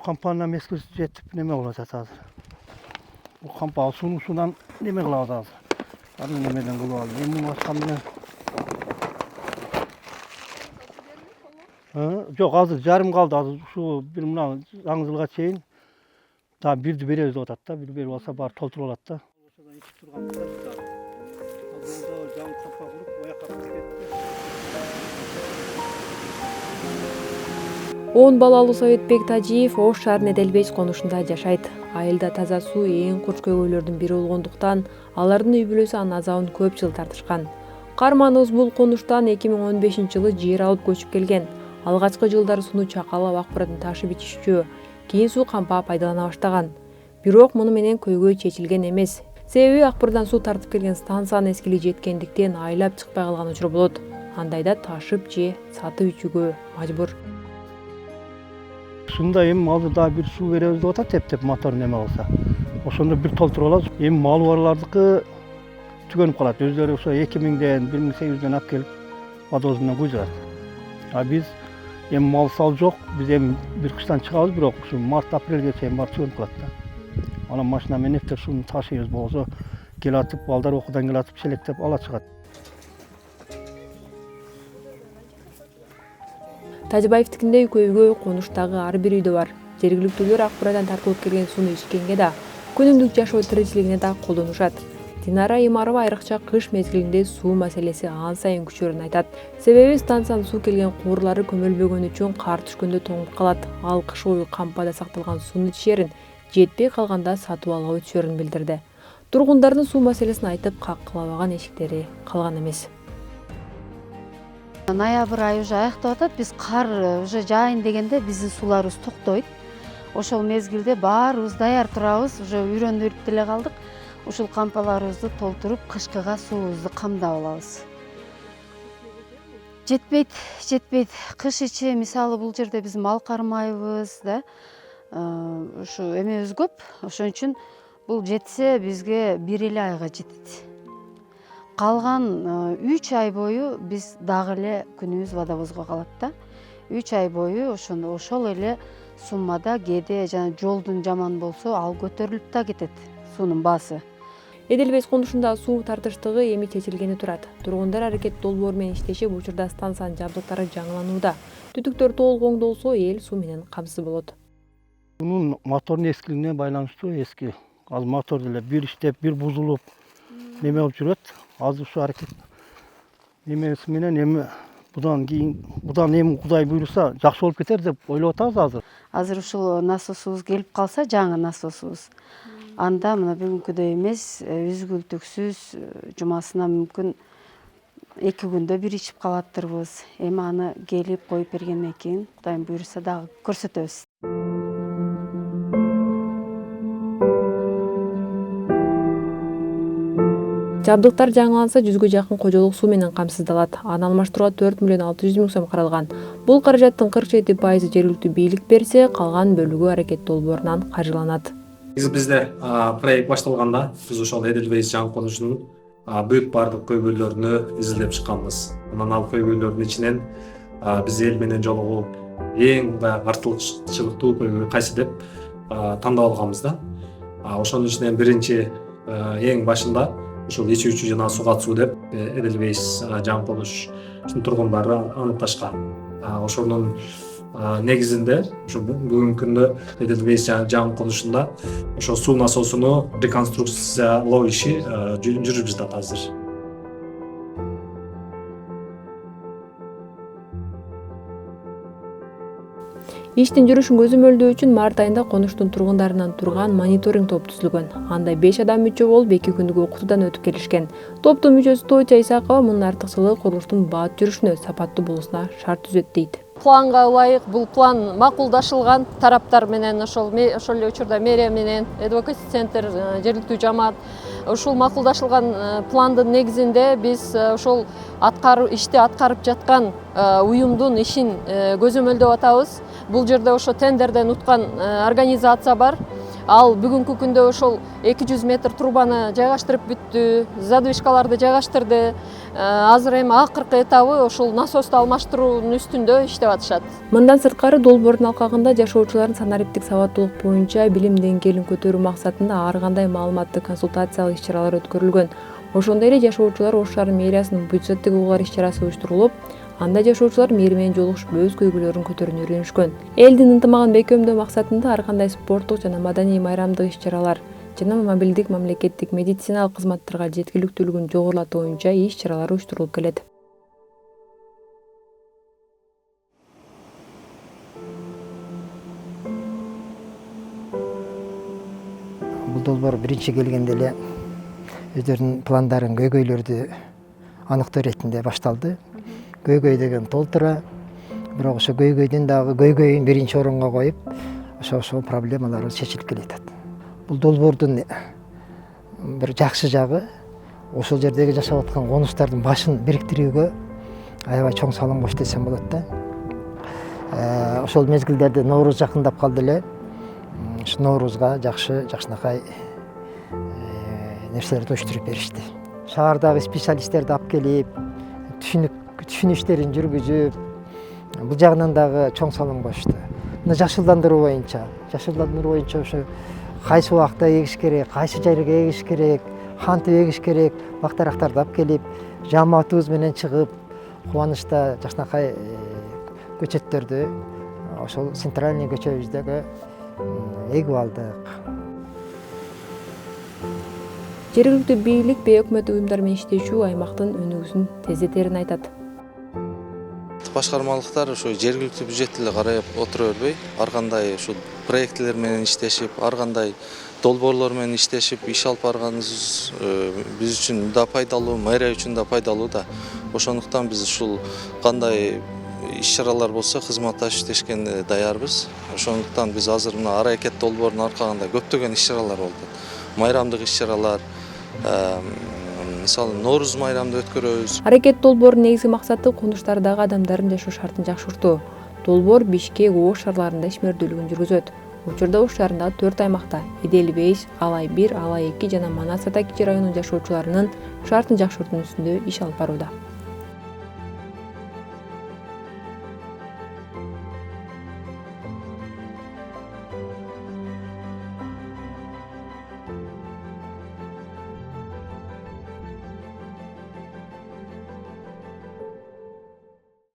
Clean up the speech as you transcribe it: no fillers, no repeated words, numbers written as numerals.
Kampanya mezgil жетip неме кылып атат азыр. Бул кампа суунан неме кылабыз азыр. Аны немеден кылып алып, эми башка менен. Жок, азыр жарым калды. Азыр ушу бир мына жаңы жылга чейин да бирди беребиз деп атат да. Бир берип алса баары толтуруп алат да. Ошодон ичип турганбыз да. Жолдо жаңы кампа куруп, оякка кетти. 10 балалуу Советбек Тажиев Ош шаарынын Эделбейс конушунда жашайт. Айылда таза суу эң курч көйгөйлөрдүн бири болгондуктан алардын үй бүлөсү анын азабын көп жыл тартышкан. Карманыбыз бул конуштан 2015-жылы жер алып көчүп келген. Алгачкы жылдары сууну чакалап акбыратын ташып ичишчү, кийин суу кампа пайдалана баштаган. Бирок муну менен көйгөй чечилген эмес. Себеби акбырдан суу тартып келген станциянын эскили жеткендиктен айлап чыкпай калган учур болот. Андайда ташып же сатып ичүүгө мажбур. Ушунда эми азыр дагы бир суу беребиз деп атат, тептеп мотор неме кылса. Ошондо бир толтуруп алабыз. Эми малы барлардыкы түгөнүп калат. Өздөрү ошо 2000ден, 1800ден алып келип водовоз менен куйдурат. А биз эми мал сал жок. Биз эми бир кыштан чыгабыз, бирок ушу март-апрелге чейин баары түгөнүп калат да. Анан машина менен эптеп сууну ташыйбыз болсо, келатып, балдар окуудан келатып, шелектеп ала чыгат. Тажыбаевдикиндей көйгөй конуштагы ар бир үйдө бар. Жергиликтүүлөр акбырдан тартылып келген сууну ичкенге да, күнүмдүк жашоо тиричилигине да колдонушат. Динара Имарова айрыкча кыш мезгилинде суу маселеси ан сайын күчөрүн айтат. Себеби станциянын суу келген куурлары көмөлбөгөн үчүн кар түшкөндө тоңуп калат. Ал кыш бою кампада сакталган сууну ичерин, жетпей калганда сатып алууга өтүшөрүн билдирди. Тургундардын суу маселесин айтып каккылабаган эшиктери калган эмес. Ноябрь айы уже аяктап атат. Биз кар уже жаайын дегенде биздин сууларыбыз токтойт. Ошол мезгилде баарыбыз даяр турабыз, уже үйрөнүп деле калдык. Ушул кампаларыбызды толтуруп, кышкыга суубузду камдап алабыз. Жетпейт. Кыш ичи мисалы бул жерде биз мал кармайбыз да. Ушу эмебиз көп. Ошон үчүн бул жетсе бизге бир эле айга жетет. Калган 3 ай бою биз дагы эле күнүбүз водовозго калат да. 3 ай бою ошол эле суммада кээде жана жолдун жаман болсо ал көтөрүлүп да кетет суунун баасы. Эделбейс конушунда суу тартыштыгы эми чечилгени турат. Тургундар аракет долбоору менен иштешип, учурда станциянын жабдыктары жаңыланууда. Түтүктөр толук оңдолсо, эл суу менен камсыз болот. Бунун мотордун эскилигине байланыштуу эски. Азыр мотор деле бир иштеп, бир бузулуп, неме болуп жүрөт. Азыр ушу аракет немеси менен эми будан эми Кудай буйруса жакшы болуп кетер деп ойлоп атабыз азыр. Азыр ушул насосубуз келип калса, жаңы насосубуз. Анда мына бүгүнкүдөй эмес, үзгүлтүксүз жумасына мүмкүн 2 күндө бир ичип калаттырбыз. Эми аны келип коюп бергенден кийин Кудайым буйруса дагы көрсөтөбүз. Жабдыктар жаңыланса 100гө жакын кожолук суу менен камсыздалат. Аны алмаштырууга 4 миллион 600 миң сом каралган. Бул каражаттын 47% жергиликтүү бийлик берсе, калган бөлүгү аракет долбоорунан каржыланат. Бизде проект башталганда биз ошол Эделбейс жаңы конушунун бүт бардык көйгөйлөрүнү изилдеп чыкканбыз. Анан ал көйгөйлөрдүн ичинен биз эл менен жолугуп эң артыкчылыктуу көйгөй кайсы деп тандап алганбыз да. Ошонун ичинен биринчи эң башында ушул ичүүчү жана суу катышуу деп Эделбейс жаңы конушунун тургундары аныкташкан. Ошонун негизинде ушу бүгүнкү күндө Эделбейс жаңы конушунда ошо суу насосуну реконструкциялоо иши жүрүп жатат азыр. Иштин жүрүшүн көзөмөлдөө үчүн март айында конуштун тургундарынан турган мониторинг топ түзүлгөн. Анда 5 адам мүчө болуп 2 күндүк окутуудан өтүп келишкен. Топтун мүчөсү Тойча Исакова мунун артыкчылыгы курулуштун баат жүрүшүнө сапаттуу болуусуна шарт түзөт дейт. Планга ылайык бул план макулдашылган тараптар менен, ошол эле учурда мэрия менен, адвокаси центр, жергиликтүү жамаат ушул макулдашылган пландын негизинде биз ошол ишти аткарып жаткан уюмдун ишин көзөмөлдөп атабыз. Бул жерде ошо тендерден уткан организация бар. Ал бүгүнкү күндө ошол 200 метр трубаны жайгаштырып бүттү, задвижкаларды жайгаштырды. Азыр эми акыркы этабы ошол насосту алмаштыруунун үстүндө иштеп атышат. Мындан сырткары долбоордун алкагында жашоочулардын санариптик сабаттуулук боюнча билим деңгээлин көтөрүү максатында ар кандай маалыматтык консультациялык иш-чаралар өткөрүлгөн. Ошондой эле жашоочулар Ош шаар мэриясынын бюджеттик угулар иш-чарасы уюштурулуп, анда жашоочулар мэри менен жолугушуп өз көйгөйлөрүн көтөрүүнү үйрөнүшкөн. Элдин ынтымагын бекемдөө максатында ар кандай спорттук жана маданий майрамдык иш-чаралар жана мобилдик мамлекеттик медициналык кызматтарга жеткиликтүүлүгүн жогорулатуу боюнча иш-чаралар уюштурулуп келет. Бул долбоор биринчи келгенде эле өздөрүнүн пландарын, көйгөйлөрдү аныктоо иретинде башталды. Көйгөй деген толтура, бирок ошо көйгөйдүн дагы көйгөйүн биринчи орунга коюп, ошол проблемалар чечилип келатат. Бул долбоордун бир жакшы жагы ошол жердеги жашап аткан конуштардын башын бириктирүүгө аябай чоң салым кошту десем болот да. Ошол мезгилдерде Нооруз жакындап калды эле. Ушу Ноорузга жакшынакай нерселерди уюштуруп беришти. Шаардагы специалисттерди алып келип, түшүнүү иштерин жүргүзүп, бул жагынан дагы чоң салым кошту. Мына жашылдандыруу боюнча ошо кайсы убакта эгиш керек, кайсы жерге эгиш керек, кантип эгиш керек, бактарактарды алып келип, жааматыбыз менен чыгып, кубанычта жакшынакай көчөттөрдү ошол центральный көчөбүздөгү эгип алдык. Жергиликтүү бийлик бейөкмөт уюмдар менен иштешүү аймактын өнүгүүсүн тездетерин айтат. Башкармалыктар ошо жергиликтүү бюджетти эле карап отура бербей, ар кандай ушул проектлер менен иштешип, ар кандай долбоорлор менен иштешип, иш алып барганыбыз биз үчүн да пайдалуу, мэрия үчүн да пайдалуу да. Ошондуктан биз ушул кандай иш-чаралар болсо кызматташып иштешкенде даярбыз. Ошондуктан биз азыр мына аракет долбоорунун аркагында көптөгөн иш-чаралар болду. Майрамдык иш-чаралар, мисалы Нооруз майрамды өткөрөбүз. Аракет долбоорунун негизги максаты конуштардагы адамдардын жашоо шартын жакшыртуу. Долбоор Бишкек, Ош шаарларында ишмердүүлүгүн жүргүзөт. Учурда Ош шаарындагы 4 аймакта Эделбейс, Алай 1, Алай 2 жана Манас Атакичи районунун жашоочуларынын шартын жакшыртуунун үстүндө иш алып барууда.